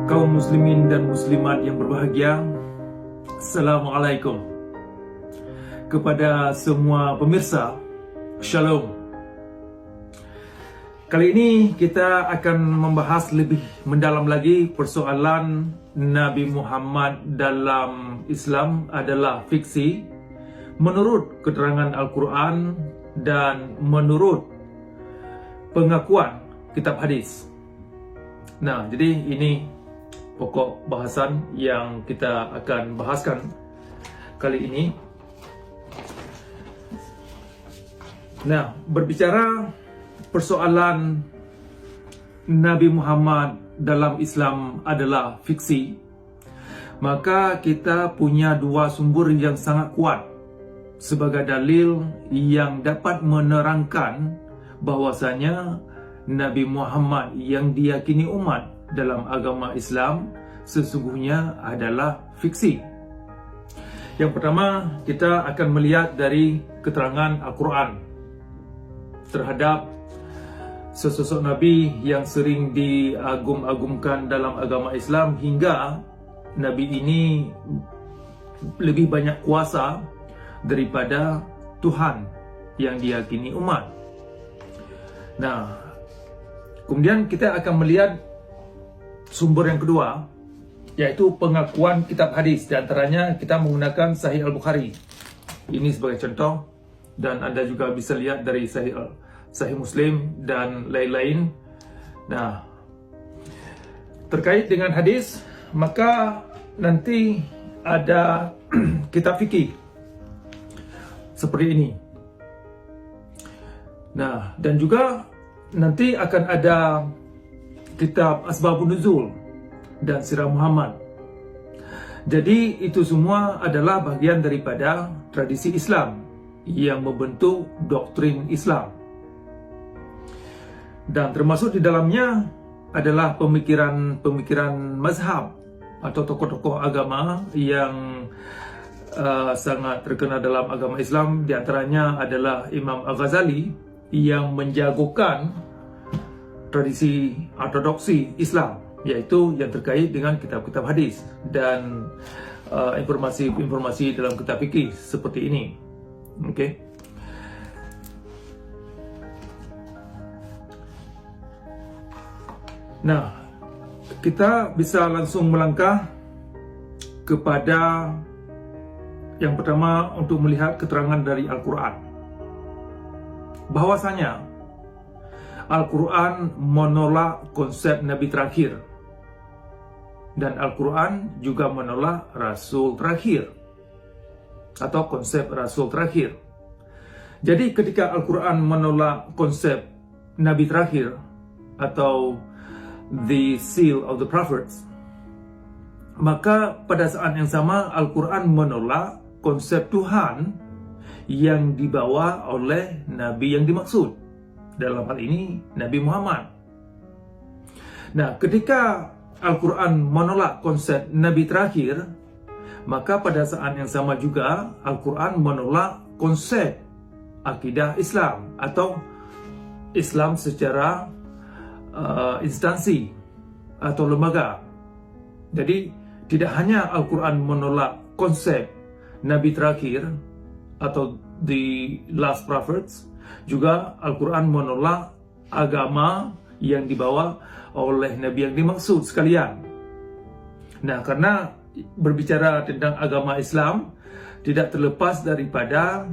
Kaum muslimin dan muslimat yang berbahagia, Assalamualaikum. Kepada semua pemirsa, Shalom. Kali ini kita akan membahas lebih mendalam lagi persoalan Nabi Muhammad dalam Islam adalah fiksi menurut keterangan Al-Quran dan menurut pengakuan kitab hadis. Nah, jadi ini pokok bahasan yang kita akan bahaskan kali ini. Nah, berbicara persoalan Nabi Muhammad dalam Islam adalah fiksi, maka kita punya dua sumber yang sangat kuat sebagai dalil yang dapat menerangkan bahwasanya Nabi Muhammad yang diyakini umat dalam agama Islam sesungguhnya adalah fiksi. Yang pertama, kita akan melihat dari keterangan Al-Quran terhadap sesosok Nabi yang sering diagung-agungkan dalam agama Islam, hingga Nabi ini lebih banyak kuasa daripada Tuhan yang diyakini umat. Nah, kemudian kita akan melihat sumber yang kedua, yaitu pengakuan kitab hadis. Di antaranya kita menggunakan Sahih Al-Bukhari ini sebagai contoh, dan Anda juga bisa lihat dari Sahih Muslim dan lain-lain. Nah, terkait dengan hadis, maka nanti ada kitab fikih seperti ini. Nah, dan juga nanti akan ada kitab Asbabun Nuzul dan Sirah Muhammad. Jadi itu semua adalah bagian daripada tradisi Islam yang membentuk doktrin Islam. Dan termasuk di dalamnya adalah pemikiran mazhab atau tokoh-tokoh agama yang sangat terkenal dalam agama Islam. Di antaranya adalah Imam Al-Ghazali yang menjagokan tradisi ortodoksi Islam, yaitu yang terkait dengan kitab-kitab hadis dan informasi-informasi dalam kitab fikih seperti ini. Oke. Nah, kita bisa langsung melangkah kepada yang pertama untuk melihat keterangan dari Al-Quran. Bahwasanya Al-Quran menolak konsep Nabi terakhir, dan Al-Quran juga menolak Rasul terakhir atau konsep Rasul terakhir. Jadi ketika Al-Quran menolak konsep Nabi terakhir atau the seal of the prophets, maka pada saat yang sama Al-Quran menolak konsep Tuhan yang dibawa oleh Nabi yang dimaksud, dalam hal ini Nabi Muhammad. Nah, ketika Al-Quran menolak konsep Nabi terakhir, maka pada saat yang sama juga Al-Quran menolak konsep akidah Islam atau Islam secara instansi atau lembaga. Jadi tidak hanya Al-Quran menolak konsep Nabi terakhir atau the last prophets, juga Al-Quran menolak agama yang dibawa oleh Nabi yang dimaksud sekalian. Nah, karena berbicara tentang agama Islam tidak terlepas daripada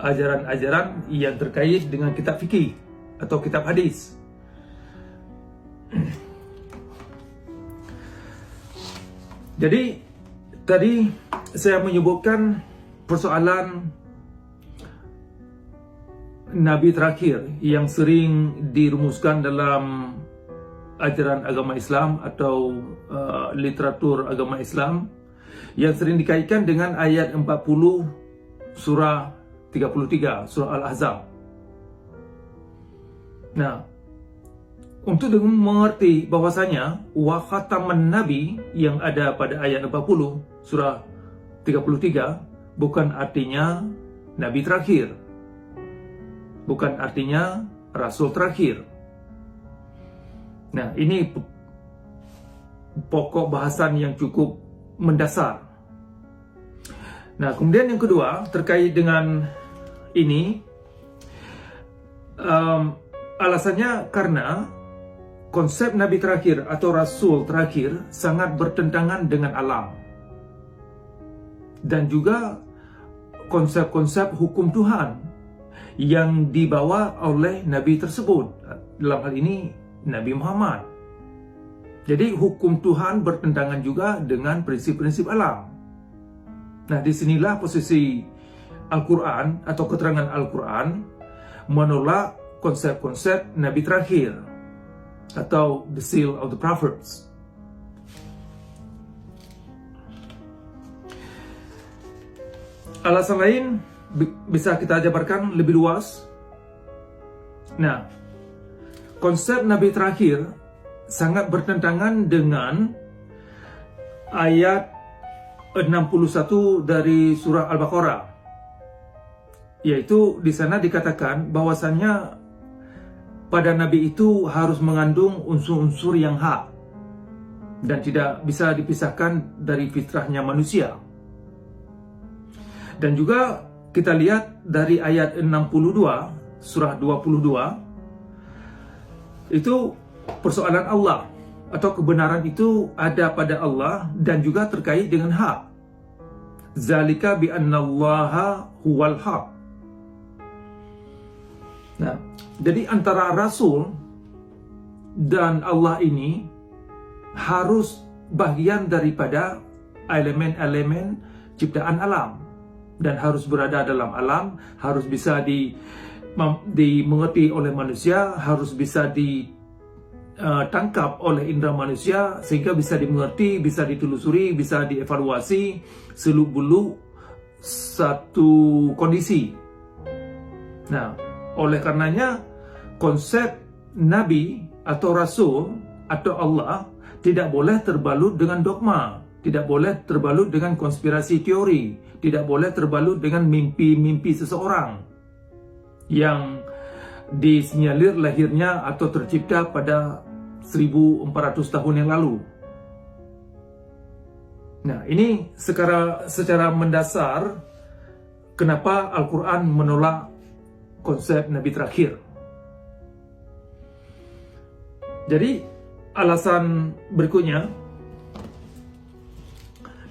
ajaran-ajaran yang terkait dengan kitab fikih atau kitab hadis. Jadi tadi saya menyebutkan persoalan Nabi terakhir yang sering dirumuskan dalam ajaran agama Islam atau literatur agama Islam, yang sering dikaitkan dengan ayat 40 surah 33 surah Al-Ahzab. Nah, untuk mengerti bahwasanya wa khataman nabi yang ada pada ayat 40 surah 33 bukan artinya nabi terakhir, bukan artinya rasul terakhir. Nah, ini pokok bahasan yang cukup mendasar. Nah, kemudian yang kedua terkait dengan ini, alasannya karena konsep Nabi terakhir atau Rasul terakhir sangat bertentangan dengan alam. Dan juga konsep-konsep hukum Tuhan yang dibawa oleh Nabi tersebut. Dalam hal ini, Nabi Muhammad. Jadi hukum Tuhan bertentangan juga dengan prinsip-prinsip alam. Nah, disinilah posisi Al-Quran atau keterangan Al-Quran menolak konsep-konsep Nabi terakhir atau the seal of the prophets. Alasan lain bisa kita jabarkan lebih luas. Nah, konsep Nabi terakhir sangat bertentangan dengan ayat 61 dari surah Al-Baqarah. Yaitu di sana dikatakan bahwasannya pada Nabi itu harus mengandung unsur-unsur yang hak dan tidak bisa dipisahkan dari fitrahnya manusia. Dan juga kita lihat dari ayat 62, surah 22, itu persoalan Allah atau kebenaran itu ada pada Allah dan juga terkait dengan hak. Zalika bi annallaha huwal haq. Nah, jadi antara Rasul dan Allah ini harus bagian daripada elemen-elemen ciptaan alam. Dan harus berada dalam alam, harus bisa dimengerti oleh manusia, harus bisa ditangkap oleh indera manusia, sehingga bisa dimengerti, bisa ditelusuri, bisa dievaluasi seluk-beluk satu kondisi. Nah, oleh karenanya konsep Nabi atau Rasul atau Allah tidak boleh terbalut dengan dogma, tidak boleh terbalut dengan konspirasi teori, tidak boleh terbalut dengan mimpi-mimpi seseorang yang disinyalir lahirnya atau tercipta pada 1400 tahun yang lalu. Nah, ini secara mendasar kenapa Al-Quran menolak konsep Nabi terakhir. Jadi, alasan berikutnya,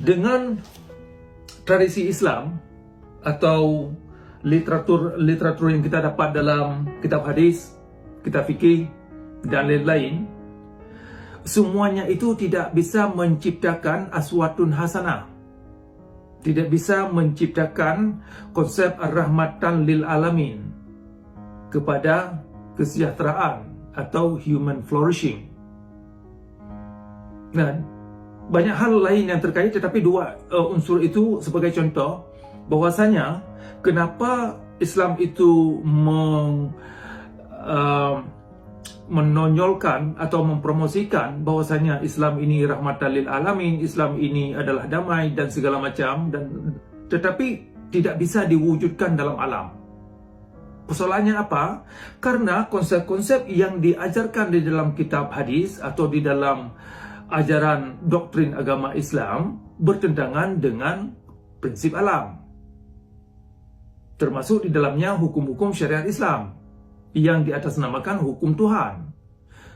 dengan tradisi Islam atau literatur yang kita dapat dalam kitab hadis, kitab fikih, dan lain-lain, semuanya itu tidak bisa menciptakan aswatun hasanah, tidak bisa menciptakan konsep ar-rahmatan lil alamin kepada kesejahteraan atau human flourishing. Nah, banyak hal lain yang terkait, tetapi dua unsur itu sebagai contoh bahwasanya kenapa Islam itu menonjolkan atau mempromosikan bahwasanya Islam ini rahmatan lil alamin, Islam ini adalah damai dan segala macam, dan tetapi tidak bisa diwujudkan dalam alam. Persoalannya apa? Karena konsep-konsep yang diajarkan di dalam kitab hadis atau di dalam ajaran doktrin agama Islam bertentangan dengan prinsip alam. Termasuk di dalamnya hukum-hukum syariat Islam yang diatasnamakan hukum Tuhan.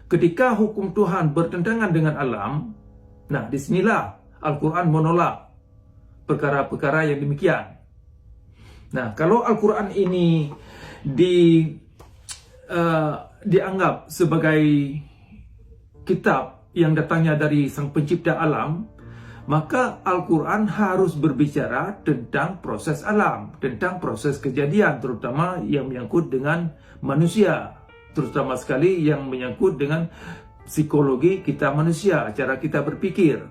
Ketika hukum Tuhan bertentangan dengan alam, nah disinilah Al-Quran menolak perkara-perkara yang demikian. Nah, kalau Al-Quran ini dianggap sebagai kitab yang datangnya dari Sang Pencipta alam, maka Al-Quran harus berbicara tentang proses alam, tentang proses kejadian, terutama yang menyangkut dengan manusia, terutama sekali yang menyangkut dengan psikologi kita manusia, cara kita berpikir.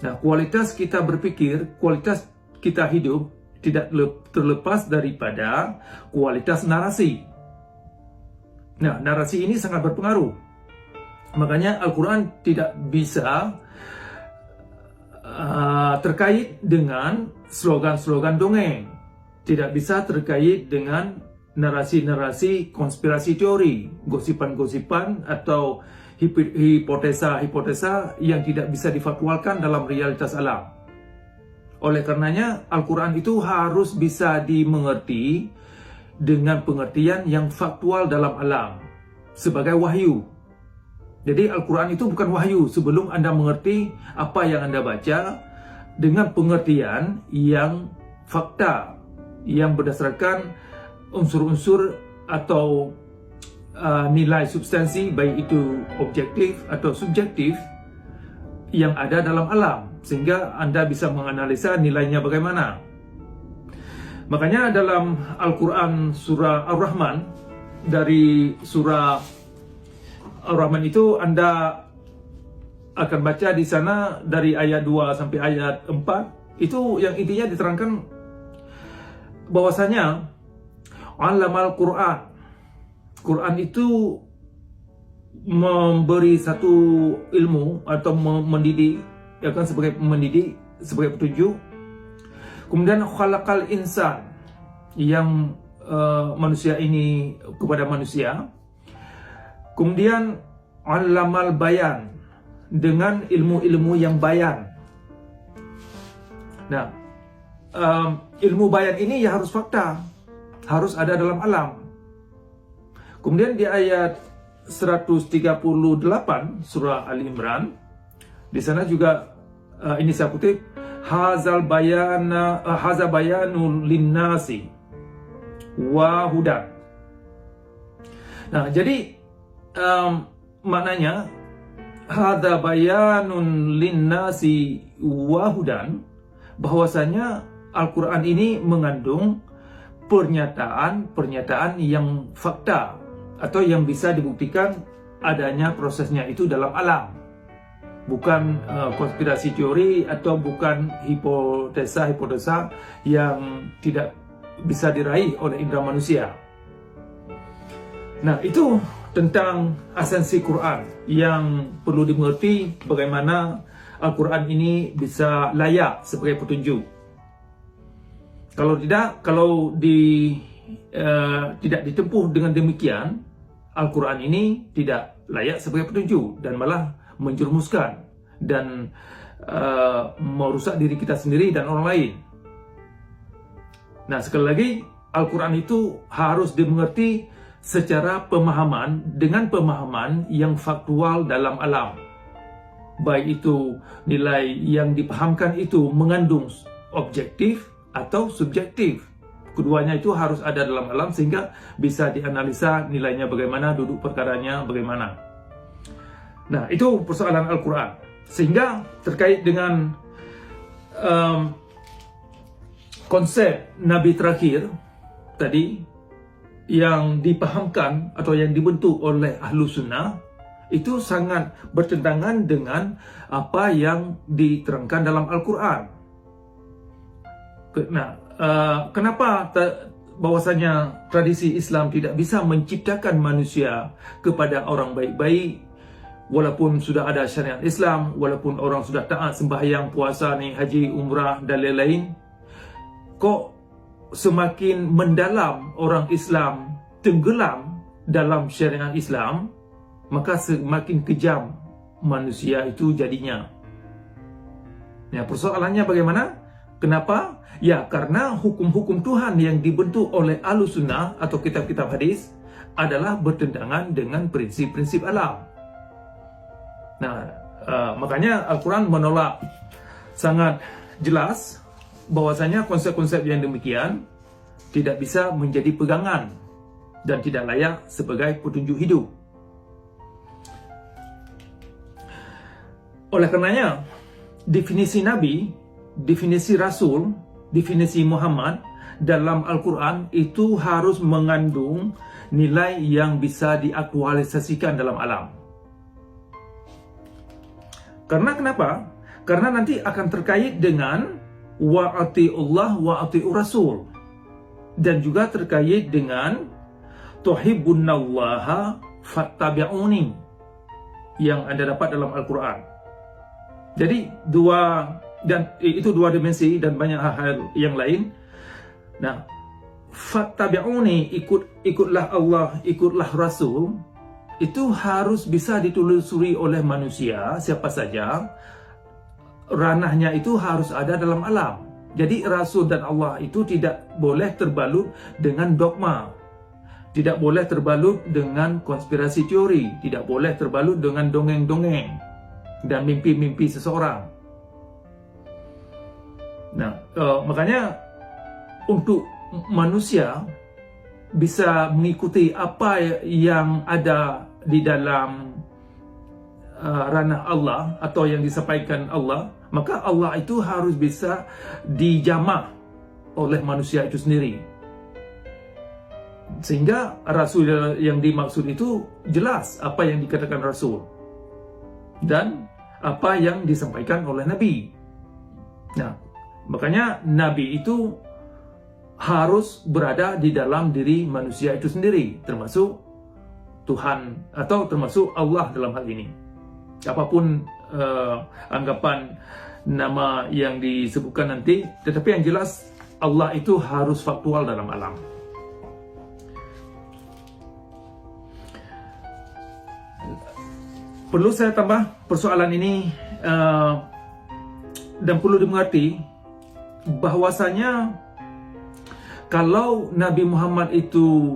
Nah, kualitas kita berpikir, kualitas kita hidup tidak terlepas daripada kualitas narasi. Nah, narasi ini sangat berpengaruh. Makanya Al-Quran tidak bisa terkait dengan slogan-slogan dongeng, tidak bisa terkait dengan narasi-narasi konspirasi teori, gosipan-gosipan atau hipotesa-hipotesa yang tidak bisa difatwalkan dalam realitas alam. Oleh karenanya, Al-Quran itu harus bisa dimengerti dengan pengertian yang faktual dalam alam, sebagai wahyu. Jadi Al-Quran itu bukan wahyu sebelum Anda mengerti apa yang Anda baca, dengan pengertian yang fakta, yang berdasarkan unsur-unsur atau nilai substansi, baik itu objektif atau subjektif, yang ada dalam alam, sehingga Anda bisa menganalisa nilainya bagaimana. Makanya dalam Al-Quran surah Ar-Rahman, dari surah Ar-Rahman itu Anda akan baca di sana dari ayat 2 sampai ayat 4, itu yang intinya diterangkan bahwasanya Allamal Quran. Quran itu memberi satu ilmu atau mendidik, ya kan, sebagai mendidik, sebagai petunjuk. Kemudian khalaqal insan, yang manusia ini kepada manusia. Kemudian allamal bayan, dengan ilmu-ilmu yang bayan. Nah, ilmu bayan ini ya harus fakta, harus ada dalam alam. Kemudian di ayat 138 surah Al-Imran, di sana juga ini saya kutip, haza bayanul linnasi wa hudan. Nah, jadi maknanya haza bayanun linnasi wa hudan, bahwasanya Al-Quran ini mengandung pernyataan yang fakta atau yang bisa dibuktikan adanya prosesnya itu dalam alam, bukan konspirasi teori atau bukan hipotesa yang tidak bisa diraih oleh indera manusia. Nah, itu tentang esensi Quran yang perlu dimengerti, bagaimana Al-Quran ini bisa layak sebagai petunjuk. Kalau tidak, tidak ditempuh dengan demikian, Al-Quran ini tidak layak sebagai petunjuk dan malah menjerumuskan dan merusak diri kita sendiri dan orang lain. Nah, sekali lagi, Al-Quran itu harus dimengerti secara pemahaman, dengan pemahaman yang faktual dalam alam. Baik itu nilai yang dipahamkan itu mengandung objektif atau subjektif. Keduanya itu harus ada dalam alam sehingga bisa dianalisa nilainya bagaimana, duduk perkaranya bagaimana. Nah, itu persoalan Al-Quran. Sehingga terkait dengan konsep Nabi terakhir tadi yang dipahamkan atau yang dibentuk oleh Ahlu Sunnah, itu sangat bertentangan dengan apa yang diterangkan dalam Al-Quran. Nah, kenapa bahwasanya tradisi Islam tidak bisa menciptakan manusia kepada orang baik-baik, walaupun sudah ada syariat Islam, walaupun orang sudah taat sembahyang, puasa, nih, haji, umrah dan lain-lain, kok semakin mendalam orang Islam tenggelam dalam syariat Islam, maka semakin kejam manusia itu jadinya. Ya, persoalannya bagaimana? Kenapa? Ya, karena hukum-hukum Tuhan yang dibentuk oleh Ahlus Sunnah atau kitab-kitab hadis adalah bertentangan dengan prinsip-prinsip alam. Nah, makanya Al-Quran menolak sangat jelas bahwasanya konsep-konsep yang demikian tidak bisa menjadi pegangan dan tidak layak sebagai petunjuk hidup. Oleh karenanya, definisi Nabi, definisi Rasul, definisi Muhammad dalam Al-Quran itu harus mengandung nilai yang bisa diaktualisasikan dalam alam. Karena kenapa? Karena nanti akan terkait dengan wa'ati'ullah wa'ati'ur Rasul, dan juga terkait dengan tuhibbunnallaha fattabi'uni yang Anda dapat dalam Al-Quran. Jadi itu dua dimensi dan banyak hal yang lain. Nah, fattabi'uni, ikutlah Allah, ikutlah Rasul, itu harus bisa ditelusuri oleh manusia, siapa saja. Ranahnya itu harus ada dalam alam. Jadi Rasul dan Allah itu tidak boleh terbalut dengan dogma, tidak boleh terbalut dengan konspirasi teori, tidak boleh terbalut dengan dongeng-dongeng dan mimpi-mimpi seseorang. Nah, makanya untuk manusia bisa mengikuti apa yang ada di dalam ranah Allah atau yang disampaikan Allah, maka Allah itu harus bisa dijamah oleh manusia itu sendiri. Sehingga Rasul yang dimaksud itu jelas apa yang dikatakan Rasul dan apa yang disampaikan oleh Nabi. Nah, makanya Nabi itu harus berada di dalam diri manusia itu sendiri, termasuk Tuhan atau termasuk Allah dalam hal ini. Apapun anggapan nama yang disebutkan nanti, tetapi yang jelas Allah itu harus faktual dalam alam. Perlu saya tambah persoalan ini dan perlu dimengerti bahwasanya kalau Nabi Muhammad itu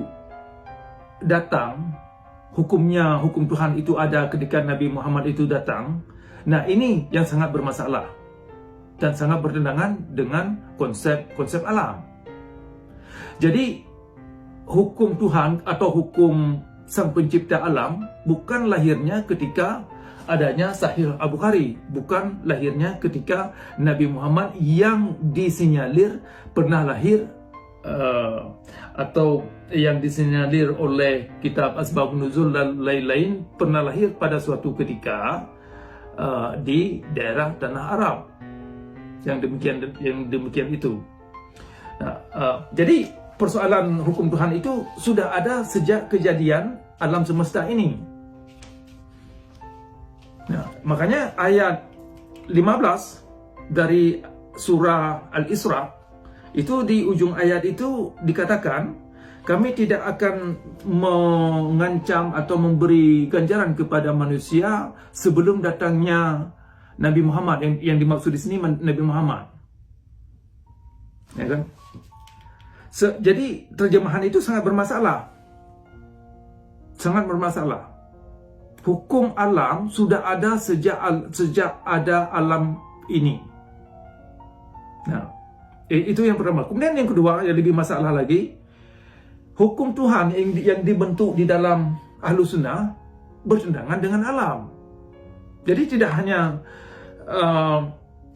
datang, hukum Tuhan itu ada ketika Nabi Muhammad itu datang. Nah, ini yang sangat bermasalah dan sangat bertentangan dengan konsep alam. Jadi, hukum Tuhan atau hukum Sang Pencipta alam bukan lahirnya ketika adanya Sahih Al-Bukhari, bukan lahirnya ketika Nabi Muhammad yang disinyalir pernah lahir atau yang disinyalir oleh kitab Asbab Nuzul dan lain-lain pernah lahir pada suatu ketika di daerah tanah Arab yang demikian itu. Nah, jadi persoalan hukum Tuhan itu sudah ada sejak kejadian alam semesta ini. Nah, makanya ayat 15 dari surah Al-Isra itu, di ujung ayat itu dikatakan, kami tidak akan mengancam atau memberi ganjaran kepada manusia sebelum datangnya Nabi Muhammad. Yang dimaksud di sini Nabi Muhammad, ya kan? Jadi terjemahan itu sangat bermasalah, sangat bermasalah. Hukum alam sudah ada sejak ada alam ini. Nah, itu yang pertama. Kemudian yang kedua, yang lebih masalah lagi, hukum Tuhan yang dibentuk di dalam Ahlus Sunnah bertentangan dengan alam. Jadi tidak hanya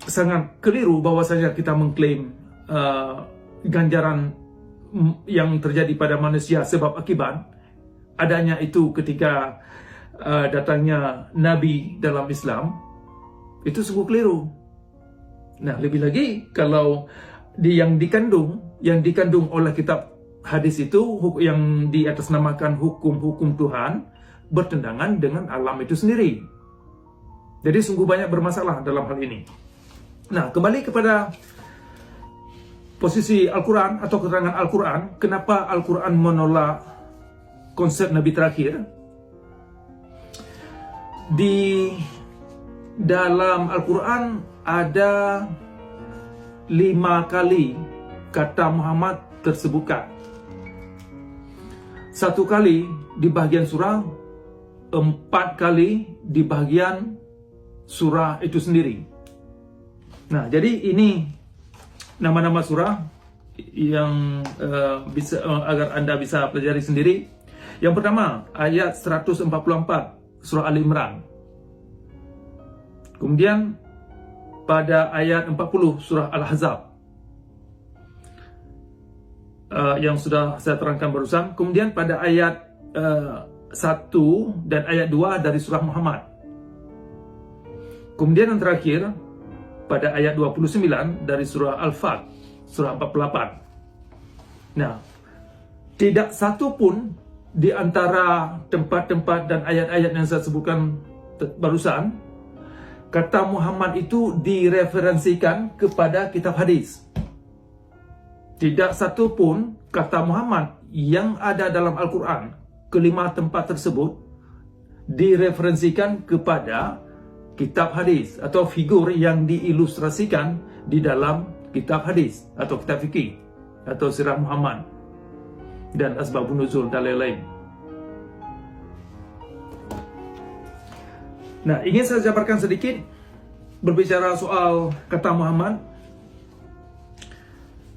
sangat keliru bahwasanya kita mengklaim ganjaran yang terjadi pada manusia sebab akibat adanya itu ketika datangnya Nabi dalam Islam, itu sungguh keliru. Nah, lebih lagi kalau yang dikandung oleh kitab hadis itu yang di atas namakan hukum-hukum Tuhan bertentangan dengan alam itu sendiri. Jadi sungguh banyak bermasalah dalam hal ini. Nah, kembali kepada posisi Al-Quran atau keterangan Al-Quran, kenapa Al-Quran menolak konsep Nabi terakhir? Di dalam Al-Quran ada 5 kali kata Muhammad tersebutkan. 1 kali di bagian surah, 4 kali di bagian surah itu sendiri. Nah, jadi ini nama-nama surah yang bisa agar Anda bisa pelajari sendiri. Yang pertama, ayat 144 surah Al-Imran. Kemudian pada ayat 40 surah Al-Ahzab yang sudah saya terangkan barusan. Kemudian pada ayat 1 dan ayat 2 dari surah Muhammad. Kemudian yang terakhir pada ayat 29 dari surah Al-Fat, surah 48. Nah, tidak satu pun di antara tempat-tempat dan ayat-ayat yang saya sebutkan barusan kata Muhammad itu direferensikan kepada kitab hadis. Tidak satu pun kata Muhammad yang ada dalam Al-Quran, kelima tempat tersebut direferensikan kepada kitab hadis atau figur yang diilustrasikan di dalam kitab hadis atau kitab fikih atau sirah Muhammad dan asbabun nuzul dan lain-lain. Nah, ingin saya jabarkan sedikit berbicara soal kata Muhammad.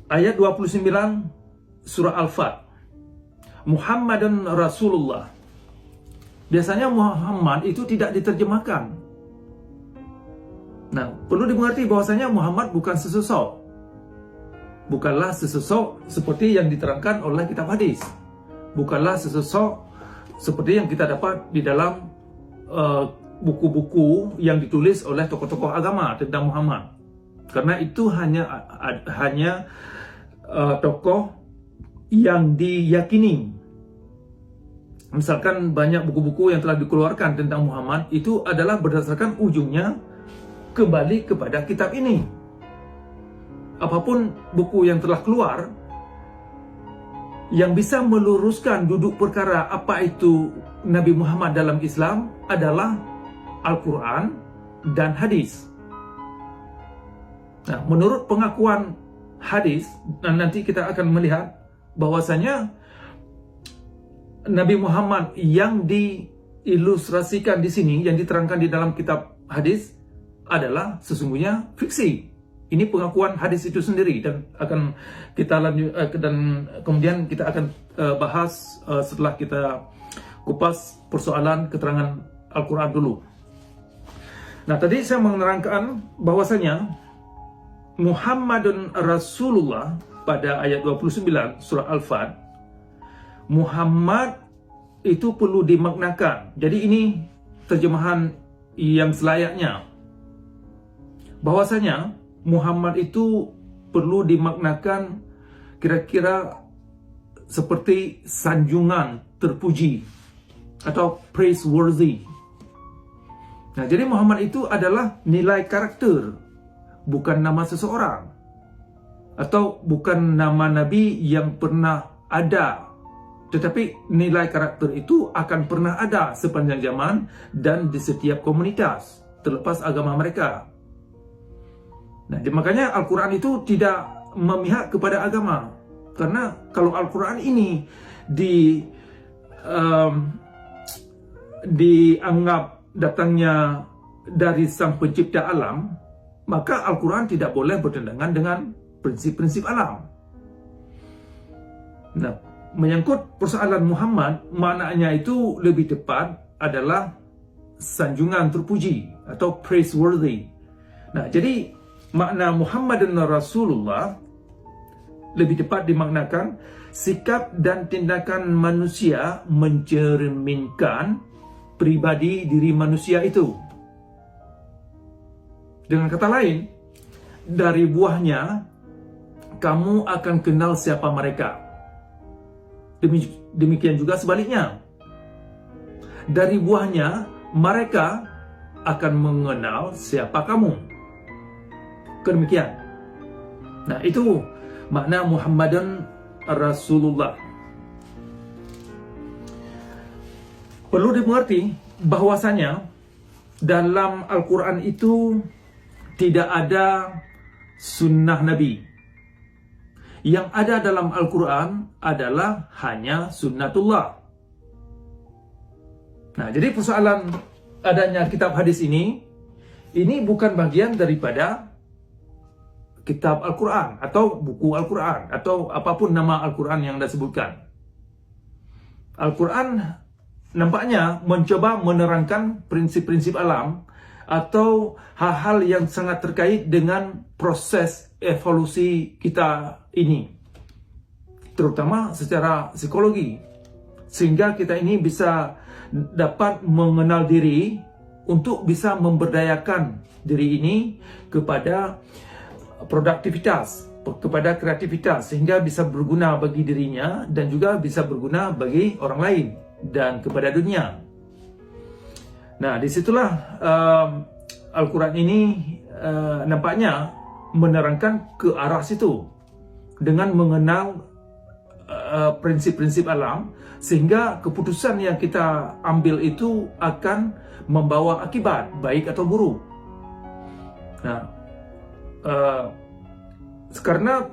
Ayat 29 surah Al-Fat. Muhammadun Rasulullah. Biasanya Muhammad itu tidak diterjemahkan. Nah, perlu dimengerti bahwasanya Muhammad bukan sesosok. Bukanlah sesosok seperti yang diterangkan oleh kitab hadis. Bukanlah sesosok seperti yang kita dapat di dalam buku-buku yang ditulis oleh tokoh-tokoh agama tentang Muhammad. Karena itu hanya tokoh yang diyakini. Misalkan banyak buku-buku yang telah dikeluarkan tentang Muhammad itu adalah berdasarkan ujungnya kembali kepada kitab ini. Apapun buku yang telah keluar yang bisa meluruskan duduk perkara apa itu Nabi Muhammad dalam Islam adalah Al-Quran dan hadis. Nah, menurut pengakuan hadis, dan nanti kita akan melihat bahwasanya Nabi Muhammad yang diilustrasikan di sini, yang diterangkan di dalam kitab hadis adalah sesungguhnya fiksi. Ini pengakuan hadis itu sendiri dan akan kita lanjut dan kemudian kita akan bahas setelah kita kupas persoalan keterangan Al-Quran dulu. Nah, tadi saya menerangkan bahwasanya Muhammadun Rasulullah pada ayat 29 surah Al-Fat. Muhammad itu perlu dimaknakan. Jadi ini terjemahan yang selayaknya. Bahwasanya Muhammad itu perlu dimaknakan kira-kira seperti sanjungan terpuji atau praiseworthy. Nah, jadi Muhammad itu adalah nilai karakter, bukan nama seseorang atau bukan nama nabi yang pernah ada, tetapi nilai karakter itu akan pernah ada sepanjang zaman dan di setiap komunitas terlepas agama mereka. Nah, makanya Al-Quran itu tidak memihak kepada agama, karena kalau Al-Quran ini dianggap datangnya dari Sang Pencipta alam, maka Al-Quran tidak boleh bertentangan dengan prinsip-prinsip alam. Nah, menyangkut persoalan Muhammad, maknanya itu lebih tepat adalah sanjungan terpuji atau praiseworthy. Nah, jadi makna Muhammadun Rasulullah lebih tepat dimaknakan sikap dan tindakan manusia mencerminkan pribadi diri manusia itu. Dengan kata lain, dari buahnya kamu akan kenal siapa mereka. Demikian juga sebaliknya. Dari buahnya mereka akan mengenal siapa kamu. Demikian. Nah, itu makna Muhammadun Rasulullah. Perlu dimengerti bahwasanya dalam Al-Quran itu tidak ada sunnah Nabi. Yang ada dalam Al-Quran adalah hanya sunnatullah. Nah, jadi persoalan adanya kitab hadis ini bukan bagian daripada kitab Al-Quran atau buku Al-Quran atau apapun nama Al-Quran yang Anda sebutkan. Al-Quran nampaknya mencoba menerangkan prinsip-prinsip alam atau hal-hal yang sangat terkait dengan proses evolusi kita ini, terutama secara psikologi, sehingga kita ini bisa dapat mengenal diri untuk bisa memberdayakan diri ini kepada produktivitas, kepada kreativitas, sehingga bisa berguna bagi dirinya dan juga bisa berguna bagi orang lain dan kepada dunia. Nah, disitulah Al-Quran ini nampaknya menerangkan ke arah situ dengan mengenal prinsip-prinsip alam, sehingga keputusan yang kita ambil itu akan membawa akibat baik atau buruk. Nah, karena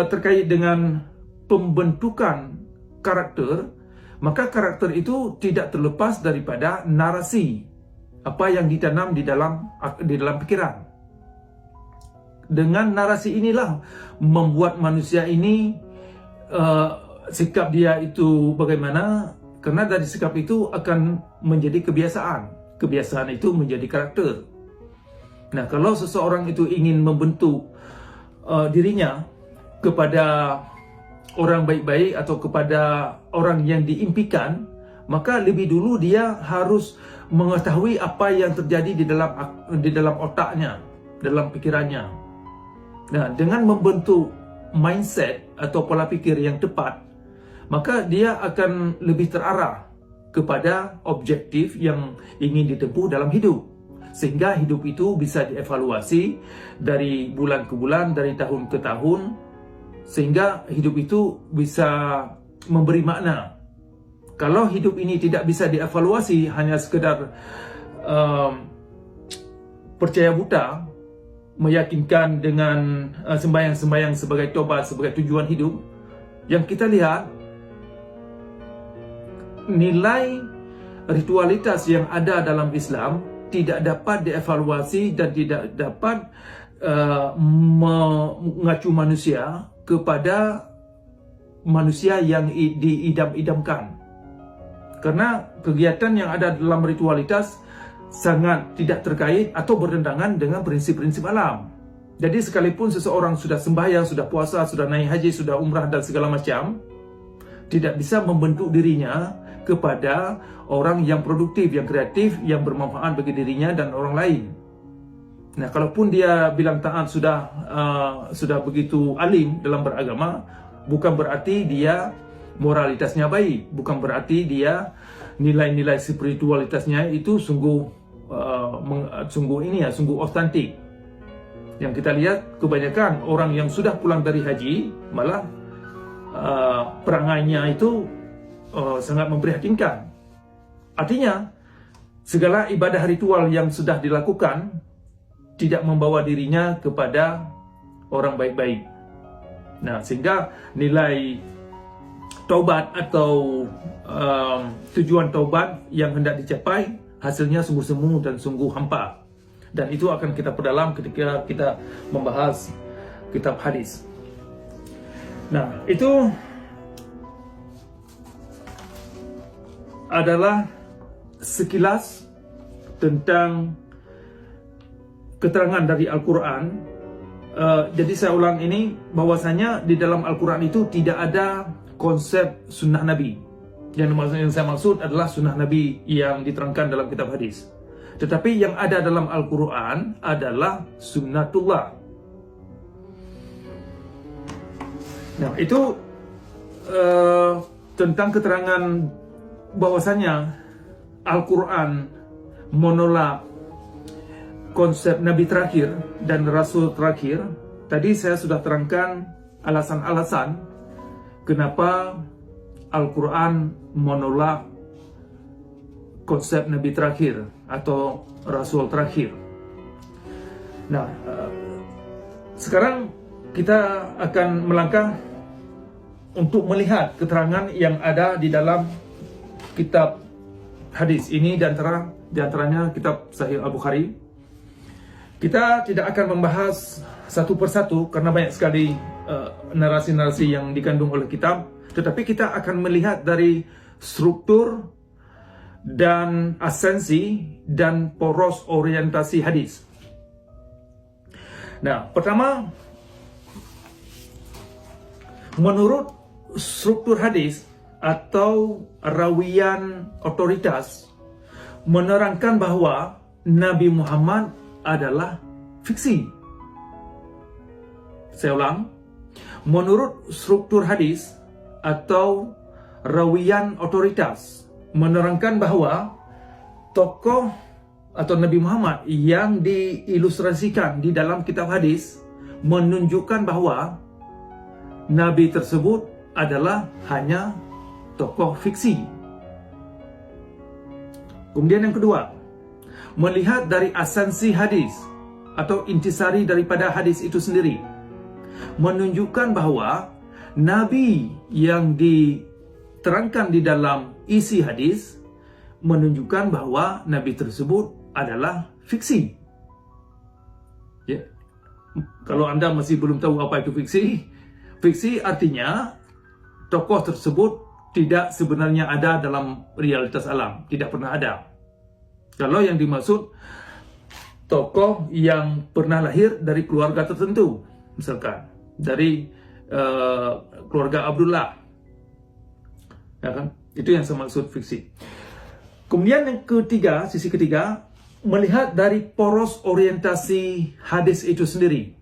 terkait dengan pembentukan karakter, maka karakter itu tidak terlepas daripada narasi apa yang ditanam di dalam pikiran. Dengan narasi inilah membuat manusia ini sikap dia itu bagaimana, karena dari sikap itu akan menjadi kebiasaan itu menjadi karakter. Nah, kalau seseorang itu ingin membentuk dirinya kepada orang baik-baik atau kepada orang yang diimpikan, maka lebih dulu dia harus mengetahui apa yang terjadi di dalam otaknya, dalam pikirannya. Nah, dengan membentuk mindset atau pola pikir yang tepat, maka dia akan lebih terarah kepada objektif yang ingin ditempuh dalam hidup. Sehingga hidup itu bisa dievaluasi dari bulan ke bulan, dari tahun ke tahun, sehingga hidup itu bisa memberi makna. Kalau hidup ini tidak bisa dievaluasi, hanya sekedar percaya buta, meyakinkan dengan sembahyang-sembahyang sebagai tobat, sebagai tujuan hidup, yang kita lihat nilai ritualitas yang ada dalam Islam tidak dapat dievaluasi dan tidak dapat mengacu manusia kepada manusia yang diidam-idamkan. Karena kegiatan yang ada dalam ritualitas sangat tidak terkait atau bertentangan dengan prinsip-prinsip alam. Jadi sekalipun seseorang sudah sembahyang, sudah puasa, sudah naik haji, sudah umrah dan segala macam, tidak bisa membentuk dirinya kepada orang yang produktif, yang kreatif, yang bermanfaat bagi dirinya dan orang lain. Nah, kalaupun dia bilang taat sudah begitu alim dalam beragama, bukan berarti dia moralitasnya baik, bukan berarti dia nilai-nilai spiritualitasnya itu sungguh otentik. Yang kita lihat kebanyakan orang yang sudah pulang dari haji malah perangainya itu sangat memprihatinkan. Artinya segala ibadah ritual yang sudah dilakukan tidak membawa dirinya kepada orang baik-baik. Nah, sehingga nilai taubat atau tujuan taubat yang hendak dicapai hasilnya sungguh semu dan sungguh hampa. Dan itu akan kita perdalam ketika kita membahas kitab hadis. Nah, itu adalah sekilas tentang keterangan dari Al-Quran. Jadi saya ulang ini, bahwasanya di dalam Al-Quran itu tidak ada konsep sunnah Nabi. Yang saya maksud adalah sunnah Nabi yang diterangkan dalam kitab hadis. Tetapi yang ada dalam Al-Quran adalah sunnatullah. Nah, itu tentang keterangan bahwasanya Al-Quran menolak konsep Nabi terakhir dan Rasul terakhir. Tadi saya sudah terangkan alasan-alasan kenapa Al-Quran menolak konsep Nabi terakhir atau Rasul terakhir. Nah, sekarang kita akan melangkah untuk melihat keterangan yang ada di dalam kitab hadis ini, di antaranya kitab Sahih Al-Bukhari. Kita tidak akan membahas satu persatu karena banyak sekali narasi-narasi yang dikandung oleh kitab, tetapi kita akan melihat dari struktur dan esensi dan poros orientasi hadis. Nah, pertama, menurut struktur hadis atau rawian otoritas menerangkan bahwa Nabi Muhammad adalah fiksi. Saya ulang, menurut struktur hadis atau rawian otoritas menerangkan bahwa tokoh atau Nabi Muhammad yang diilustrasikan di dalam kitab hadis menunjukkan bahwa Nabi tersebut adalah hanya tokoh fiksi. Kemudian yang kedua, melihat dari esensi hadis atau intisari daripada hadis itu sendiri, menunjukkan bahawa Nabi yang diterangkan di dalam isi hadis menunjukkan bahawa Nabi tersebut adalah fiksi. Ya. Kalau anda masih belum tahu apa itu fiksi, fiksi artinya tokoh tersebut tidak sebenarnya ada dalam realitas alam, tidak pernah ada. Kalau yang dimaksud tokoh yang pernah lahir dari keluarga tertentu, misalkan dari keluarga Abdullah, ya kan? Itu yang saya maksud fiksi. Kemudian yang ketiga, sisi ketiga, melihat dari poros orientasi hadis itu sendiri,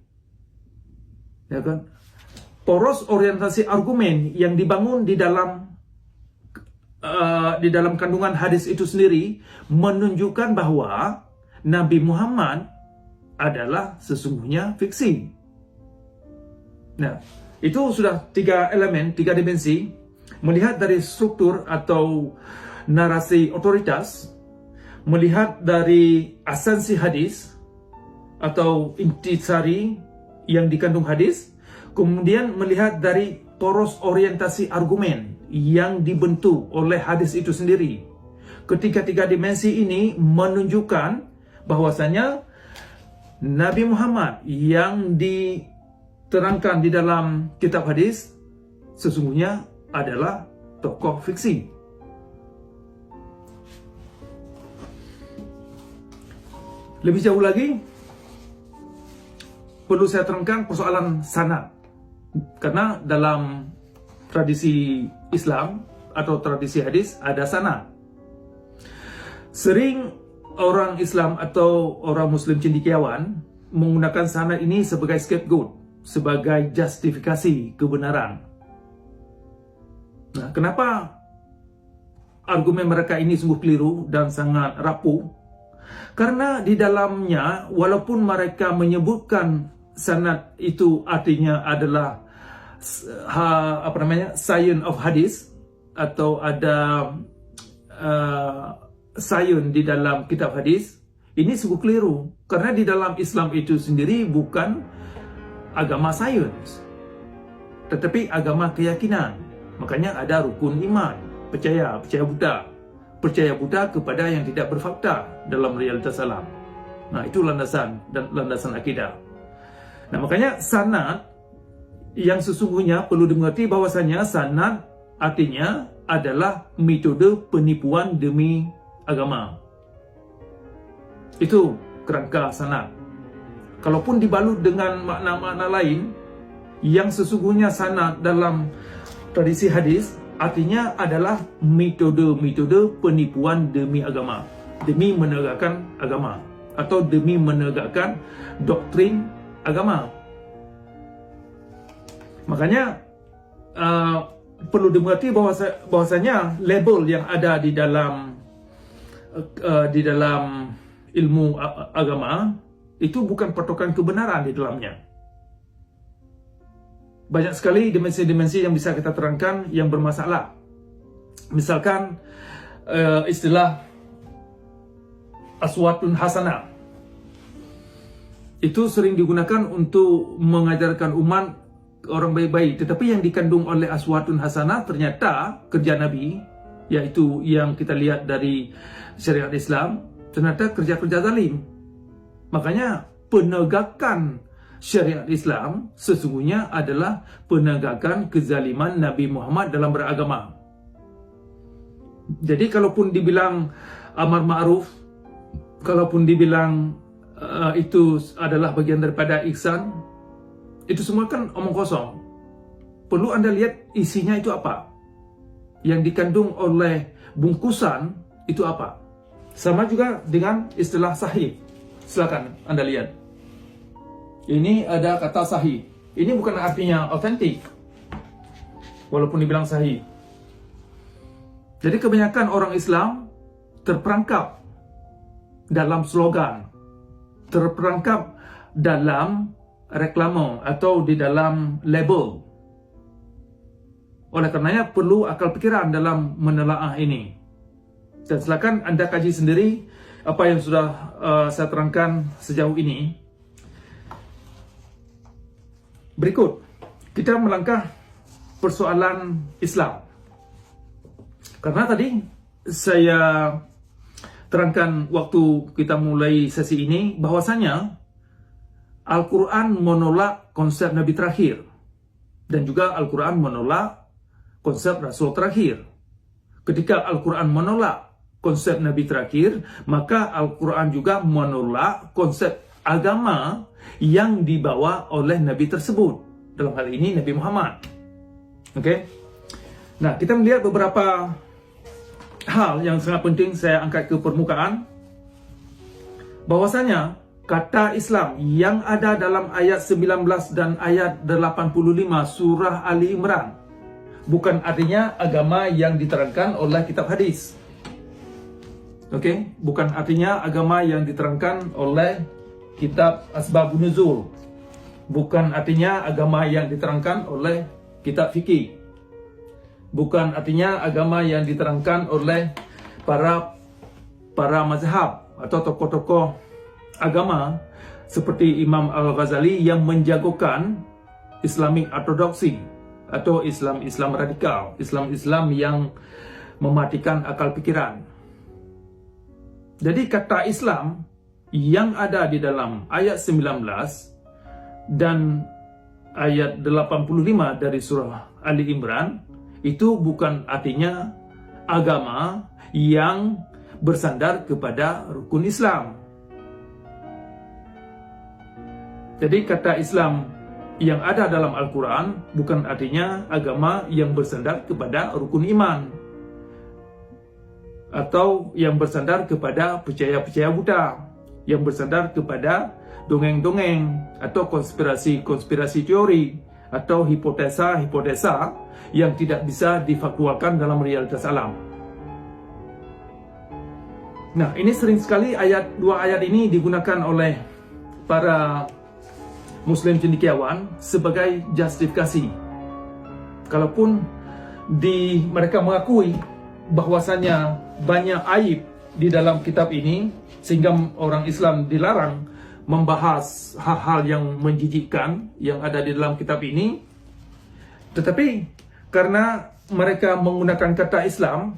ya kan? Poros orientasi argumen yang dibangun di dalam kandungan hadis itu sendiri menunjukkan bahawa Nabi Muhammad adalah sesungguhnya fiksi. Nah, itu sudah 3 elemen, 3 dimensi. Melihat dari struktur atau narasi otoritas, melihat dari esensi hadis atau intisari yang dikandung hadis, kemudian melihat dari poros orientasi argumen yang dibentuk oleh hadis itu sendiri. Ketiga-tiga dimensi ini menunjukkan bahwasanya Nabi Muhammad yang diterangkan di dalam kitab hadis sesungguhnya adalah tokoh fiksi. Lebih jauh lagi, perlu saya terangkan persoalan sanad. Karena dalam tradisi Islam atau tradisi hadis ada sanad. Sering orang Islam atau orang Muslim cendekiawan menggunakan sanad ini sebagai scapegoat, sebagai justifikasi kebenaran. Nah, kenapa argumen mereka ini sungguh keliru dan sangat rapuh? Karena di dalamnya, walaupun mereka menyebutkan sanad itu artinya adalah science of hadis, atau ada science di dalam kitab hadis, ini sungguh keliru. Karena di dalam Islam itu sendiri bukan agama sains, tetapi agama keyakinan. Makanya ada rukun iman, percaya buta kepada yang tidak berfakta dalam realitas alam. Nah, itu landasan akidah. Nah, makanya sanad yang sesungguhnya perlu dimengerti bahwasanya sanad artinya adalah metode penipuan demi agama. Itu kerangka sanad. Kalaupun dibalut dengan makna-makna lain, yang sesungguhnya sanad dalam tradisi hadis artinya adalah metode-metode penipuan demi agama, demi menegakkan agama, atau demi menegakkan doktrin agama. Makanya perlu dimengerti bahwasanya label yang ada di dalam ilmu agama itu bukan patokan kebenaran di dalamnya. Banyak sekali dimensi-dimensi yang bisa kita terangkan yang bermasalah. Misalkan istilah aswatun hasanah itu sering digunakan untuk mengajarkan umat orang baik-baik, tetapi yang dikandung oleh aswatun hasanah ternyata kerja Nabi, yaitu yang kita lihat dari syariat Islam, ternyata kerja-kerja zalim. Makanya penegakan syariat Islam sesungguhnya adalah penegakan kezaliman Nabi Muhammad dalam beragama. Jadi kalaupun dibilang amar ma'ruf, kalaupun dibilang itu adalah bagian daripada ihsan, itu semua kan omong kosong. Perlu Anda lihat isinya itu apa, yang dikandung oleh bungkusan itu apa. Sama juga dengan istilah sahih. Silakan Anda lihat. Ini ada kata sahih. Ini bukan artinya autentik, walaupun dibilang sahih. Jadi kebanyakan orang Islam terperangkap dalam slogan, terperangkap dalam reklame atau di dalam label. Oleh karenanya perlu akal pikiran dalam menelaah ini. Dan silakan Anda kaji sendiri apa yang sudah saya terangkan sejauh ini. Berikut, kita melangkah persoalan Islam. Karena tadi saya terangkan waktu kita mulai sesi ini bahwasanya Al-Quran menolak konsep Nabi terakhir dan juga Al-Quran menolak konsep Rasul terakhir. Ketika Al-Quran menolak konsep Nabi terakhir, maka Al-Quran juga menolak konsep agama yang dibawa oleh Nabi tersebut. Dalam hal ini Nabi Muhammad. Oke? Nah, kita melihat beberapa hal yang sangat penting saya angkat ke permukaan. Bahwasanya kata Islam yang ada dalam ayat 19 dan ayat 85 surah Ali Imran bukan artinya agama yang diterangkan oleh kitab hadis. Oke, bukan artinya agama yang diterangkan oleh kitab Asbabun Nuzul. Bukan artinya agama yang diterangkan oleh kitab fikih. Bukan artinya agama yang diterangkan oleh para mazhab atau tokoh-tokoh agama seperti Imam Al-Ghazali yang menjagokan Islamic Orthodoxy atau Islam radikal, Islam yang mematikan akal pikiran. Jadi kata Islam yang ada di dalam ayat 19 dan ayat 85 dari surah Ali Imran itu bukan artinya agama yang bersandar kepada rukun Islam. Jadi kata Islam yang ada dalam Al-Quran bukan artinya agama yang bersandar kepada rukun iman atau yang bersandar kepada percaya-percaya buta, yang bersandar kepada dongeng-dongeng atau konspirasi teori atau hipotesa yang tidak bisa difaktualkan dalam realitas alam. Nah, ini sering sekali dua ayat ini digunakan oleh para Muslim cendekiawan sebagai justifikasi. Kalaupun mereka mengakui bahwasanya banyak aib di dalam kitab ini sehingga orang Islam dilarang membahas hal-hal yang menjijikkan yang ada di dalam kitab ini, tetapi karena mereka menggunakan kata Islam,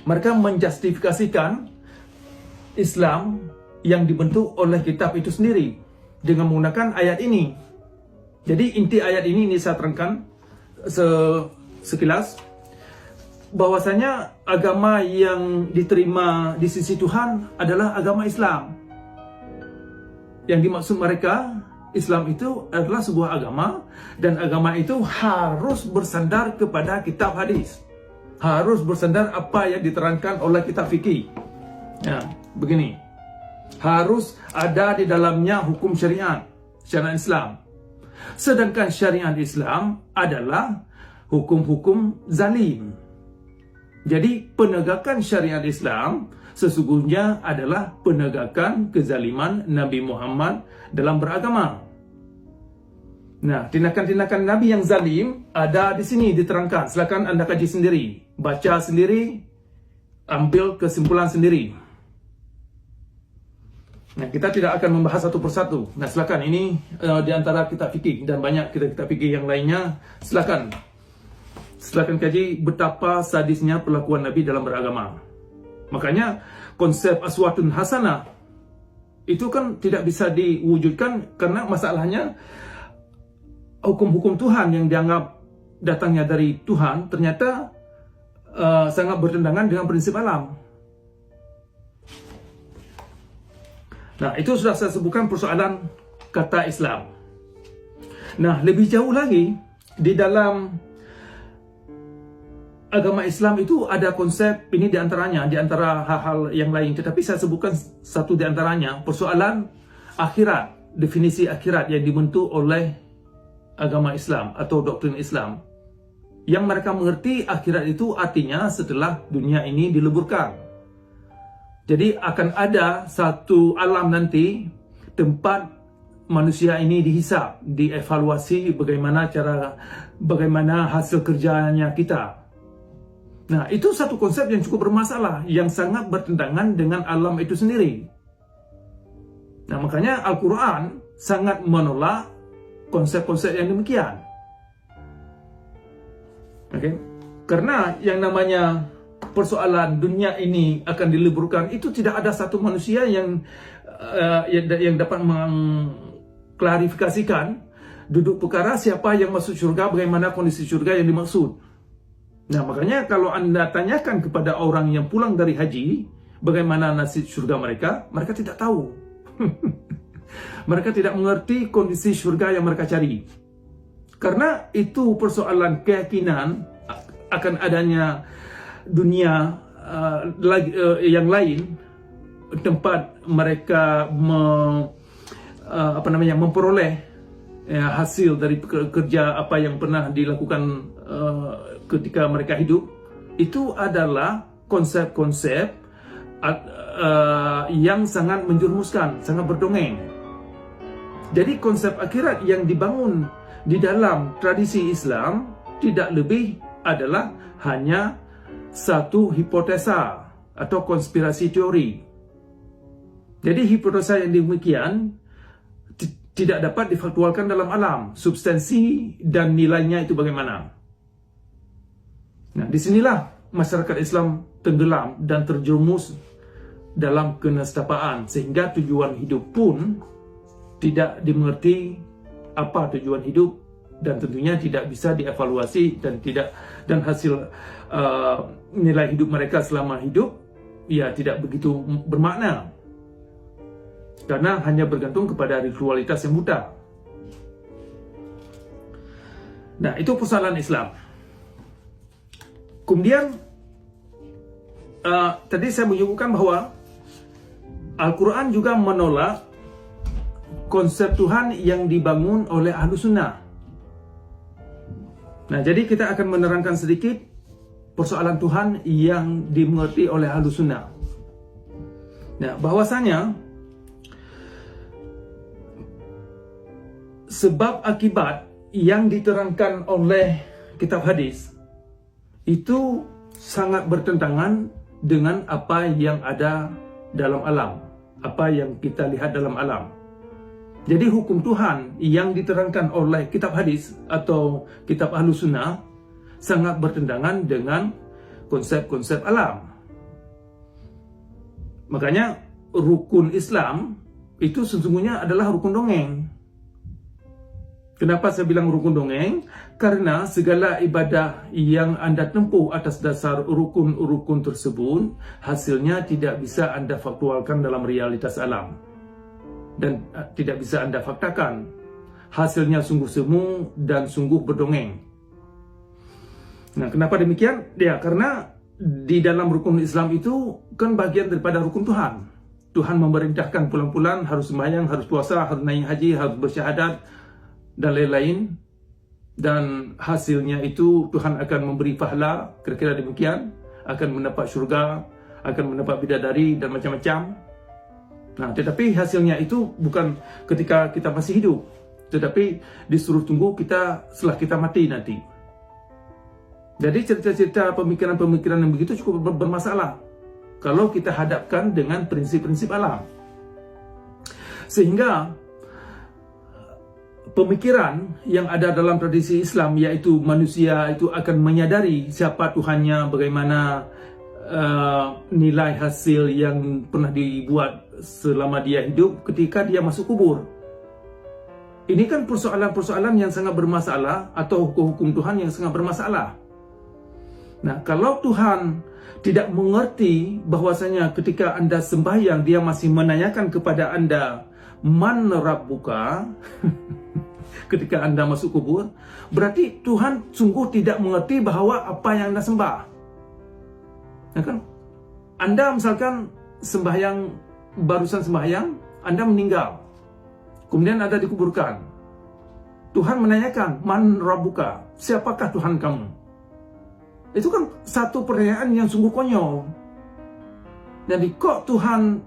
mereka menjustifikasikan Islam yang dibentuk oleh kitab itu sendiri dengan menggunakan ayat ini. Jadi inti ayat ini saya terangkan sekilas, bahwasanya agama yang diterima di sisi Tuhan adalah agama Islam. Yang dimaksud mereka, Islam itu adalah sebuah agama, dan agama itu harus bersandar kepada kitab hadis, harus bersandar apa yang diterangkan oleh kitab fikih. Ya, begini, harus ada di dalamnya hukum syariat Islam. Sedangkan syariat Islam adalah hukum-hukum zalim. Jadi penegakan syariat Islam sesungguhnya adalah penegakan kezaliman Nabi Muhammad dalam beragama. Nah, tindakan-tindakan Nabi yang zalim ada di sini diterangkan. Silakan Anda kaji sendiri, baca sendiri, ambil kesimpulan sendiri. Nah, kita tidak akan membahas satu persatu. Nah, silakan, ini di antara kitab fikih dan banyak kitab fikih yang lainnya. Silakan kaji betapa sadisnya perlakuan Nabi dalam beragama. Makanya konsep aswatun hasanah itu kan tidak bisa diwujudkan karena masalahnya hukum-hukum Tuhan yang dianggap datangnya dari Tuhan ternyata sangat bertentangan dengan prinsip alam. Nah, itu sudah saya sebutkan persoalan kata Islam. Nah, lebih jauh lagi, di dalam agama Islam itu ada konsep ini di antara hal-hal yang lain. Tetapi saya sebutkan satu di antaranya, persoalan akhirat, definisi akhirat yang dibentuk oleh agama Islam atau doktrin Islam. Yang mereka mengerti akhirat itu artinya setelah dunia ini dileburkan. Jadi akan ada satu alam nanti, tempat manusia ini dihisap, dievaluasi bagaimana hasil kerjanya kita. Nah, itu satu konsep yang cukup bermasalah, yang sangat bertentangan dengan alam itu sendiri. Nah, makanya Al-Quran sangat menolak konsep-konsep yang demikian. Okay? Karena yang namanya persoalan dunia ini akan diliburkan, itu tidak ada satu manusia yang dapat mengklarifikasikan duduk perkara siapa yang masuk syurga, bagaimana kondisi syurga yang dimaksud. Nah, makanya kalau Anda tanyakan kepada orang yang pulang dari haji, bagaimana nasib syurga mereka, mereka tidak tahu. Mereka tidak mengerti kondisi syurga yang mereka cari. Karena itu persoalan keyakinan akan adanya dunia yang lain, tempat mereka memperoleh hasil dari kerja apa yang pernah dilakukan ketika mereka hidup. Itu adalah konsep-konsep yang sangat menjerumuskan, sangat berdongeng. Jadi konsep akhirat yang dibangun di dalam tradisi Islam tidak lebih adalah hanya satu hipotesa atau konspirasi teori. Jadi hipotesa yang demikian tidak dapat difaktualkan dalam alam. Substansi dan nilainya itu bagaimana? Nah, disinilah masyarakat Islam tenggelam dan terjerumus dalam kenestapaan, sehingga tujuan hidup pun tidak dimengerti apa tujuan hidup, dan tentunya tidak bisa dievaluasi, dan hasil nilai hidup mereka selama hidup ya tidak begitu bermakna, karena hanya bergantung kepada ritualitas yang buta. Nah, itu persoalan Islam. Kemudian tadi saya menyebutkan bahwa Al-Quran juga menolak konsep Tuhan yang dibangun oleh Ahlus Sunnah. Nah, jadi kita akan menerangkan sedikit persoalan Tuhan yang dimengerti oleh Ahlus Sunnah. Nah, bahwasanya sebab akibat yang diterangkan oleh kitab hadis itu sangat bertentangan dengan apa yang ada dalam alam, apa yang kita lihat dalam alam. Jadi hukum Tuhan yang diterangkan oleh kitab hadis atau kitab Ahlus Sunnah sangat bertentangan dengan konsep-konsep alam. Makanya rukun Islam itu sesungguhnya adalah rukun dongeng. Kenapa saya bilang rukun dongeng? Karena segala ibadah yang Anda tempuh atas dasar rukun-rukun tersebut, hasilnya tidak bisa Anda faktualkan dalam realitas alam. Dan tidak bisa Anda faktakan. Hasilnya sungguh semu dan sungguh berdongeng. Nah, kenapa demikian? Ya, karena di dalam rukun Islam itu kan bagian daripada rukun Tuhan. Tuhan memerintahkan pulang-pulang, harus sembahyang, harus puasa, harus naik haji, harus bersyahadat, dan lain-lain. Dan hasilnya itu Tuhan akan memberi pahala, kira-kira demikian, akan mendapat syurga, akan mendapat bidadari dan macam-macam. Nah, tetapi hasilnya itu bukan ketika kita masih hidup, tetapi disuruh tunggu kita setelah kita mati nanti. Jadi cerita-cerita pemikiran-pemikiran yang begitu cukup bermasalah kalau kita hadapkan dengan prinsip-prinsip alam. Sehingga pemikiran yang ada dalam tradisi Islam, yaitu manusia itu akan menyadari siapa Tuhannya, bagaimana nilai hasil yang pernah dibuat selama dia hidup ketika dia masuk kubur. Ini kan persoalan-persoalan yang sangat bermasalah, atau hukum-hukum Tuhan yang sangat bermasalah. Nah, kalau Tuhan tidak mengerti bahwasanya ketika Anda sembahyang, dia masih menanyakan kepada Anda, Man Rabbuka, ketika Anda masuk kubur, berarti Tuhan sungguh tidak mengerti bahwa apa yang Anda sembah. Nah, kan? Anda misalkan sembahyang, barusan sembahyang, Anda meninggal, kemudian Anda dikuburkan. Tuhan menanyakan, Man Rabbuka, siapakah Tuhan kamu? Itu kan satu pertanyaan yang sungguh konyol. Jadi kok Tuhan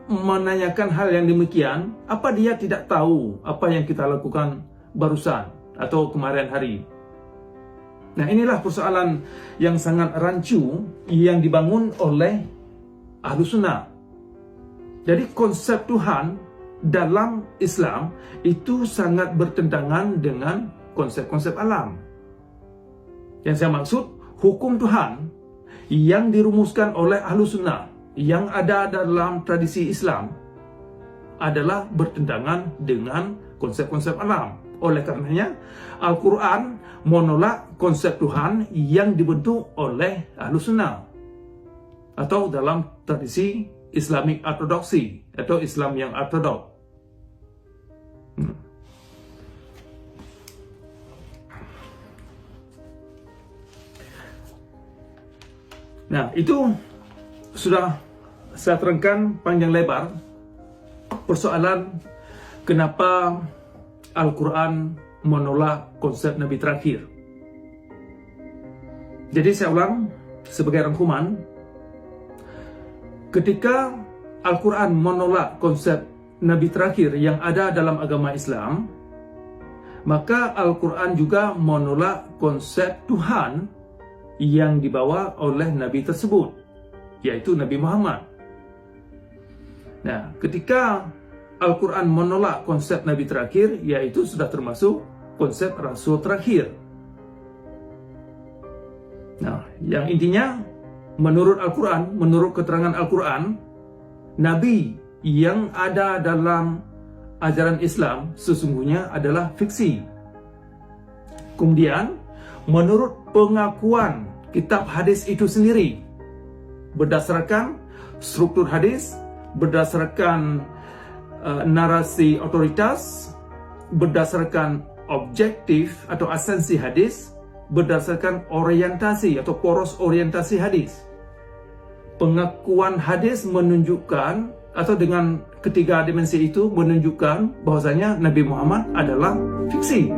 menanyakan hal yang demikian, apa dia tidak tahu apa yang kita lakukan barusan atau kemarin hari? Nah, inilah persoalan yang sangat rancu yang dibangun oleh Ahlus Sunnah. Jadi konsep Tuhan dalam Islam itu sangat bertentangan dengan konsep-konsep alam. Yang saya maksud, hukum Tuhan yang dirumuskan oleh Ahlus Sunnah yang ada dalam tradisi Islam adalah bertentangan dengan konsep-konsep alam. Oleh karenanya, Al-Quran menolak konsep Tuhan yang dibentuk oleh Ahlus Sunnah atau dalam tradisi Islamic Orthodoxy atau Islam yang ortodok. Nah, itu sudah saya terangkan panjang lebar persoalan kenapa Al-Quran menolak konsep Nabi terakhir. Jadi saya ulang sebagai rangkuman, ketika Al-Quran menolak konsep Nabi terakhir yang ada dalam agama Islam, maka Al-Quran juga menolak konsep Tuhan yang dibawa oleh Nabi tersebut, yaitu Nabi Muhammad. Nah, ketika Al-Quran menolak konsep Nabi terakhir, yaitu sudah termasuk konsep Rasul terakhir. Nah, yang intinya, menurut Al-Quran, menurut keterangan Al-Quran, Nabi yang ada dalam ajaran Islam sesungguhnya adalah fiksi. Kemudian, menurut pengakuan kitab hadis itu sendiri, berdasarkan struktur hadis, berdasarkan narasi otoritas, berdasarkan objektif atau esensi hadis, berdasarkan orientasi atau poros orientasi hadis. Pengakuan hadis menunjukkan, atau dengan ketiga dimensi itu menunjukkan bahwasanya Nabi Muhammad adalah fiksi.